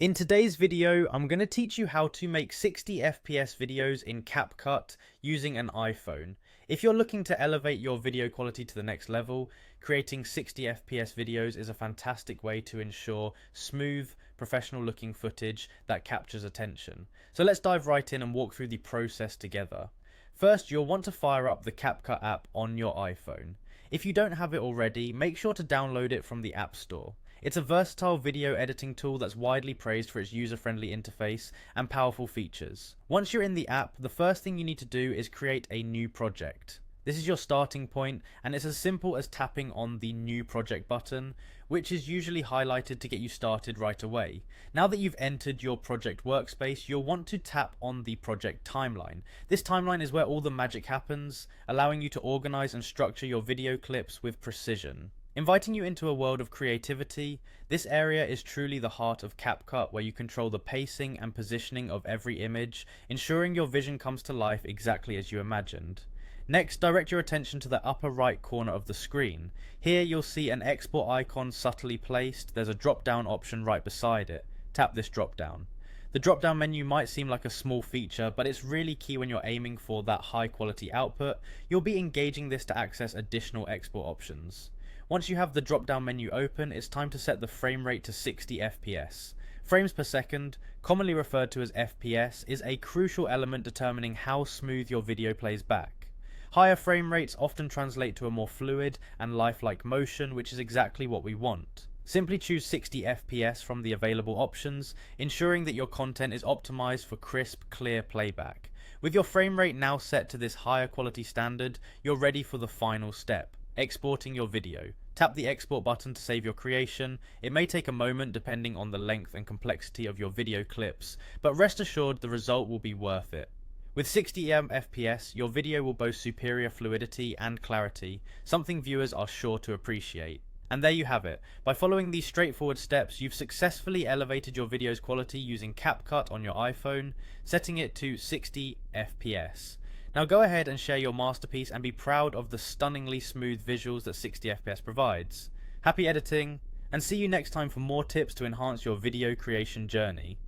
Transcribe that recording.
In today's video, I'm going to teach you how to make 60 FPS videos in Capcut using an iPhone. If you're looking to elevate your video quality to the next level, creating 60 FPS videos is a fantastic way to ensure smooth, professional looking footage that captures attention. So let's dive right in and walk through the process together. First, you'll want to fire up the Capcut app on your iPhone. If you don't have it already, make sure to download it from the App Store. It's a versatile video editing tool that's widely praised for its user-friendly interface and powerful features. Once you're in the app, the first thing you need to do is create a new project. This is your starting point, and it's as simple as tapping on the New Project button, which is usually highlighted to get you started right away. Now that you've entered your project workspace, you'll want to tap on the project timeline. This timeline is where all the magic happens, allowing you to organize and structure your video clips with precision. Inviting you into a world of creativity, this area is truly the heart of Capcut, where you control the pacing and positioning of every image, ensuring your vision comes to life exactly as you imagined. Next, direct your attention to the upper right corner of the screen. Here you'll see an export icon subtly placed. There's a drop-down option right beside it. Tap this drop-down. The drop-down menu might seem like a small feature, but it's really key when you're aiming for that high-quality output. You'll be engaging this to access additional export options. Once you have the drop-down menu open, it's time to set the frame rate to 60 FPS. Frames per second, commonly referred to as FPS, is a crucial element determining how smooth your video plays back. Higher frame rates often translate to a more fluid and lifelike motion, which is exactly what we want. Simply choose 60 FPS from the available options, ensuring that your content is optimized for crisp, clear playback. With your frame rate now set to this higher quality standard, you're ready for the final step: exporting your video. Tap the export button to save your creation. It may take a moment depending on the length and complexity of your video clips, but rest assured the result will be worth it. With 60 FPS, your video will boast superior fluidity and clarity, something viewers are sure to appreciate. And there you have it. By following these straightforward steps, you've successfully elevated your video's quality using Capcut on your iPhone, setting it to 60 FPS. Now go ahead and share your masterpiece and be proud of the stunningly smooth visuals that 60 FPS provides. Happy editing, and see you next time for more tips to enhance your video creation journey.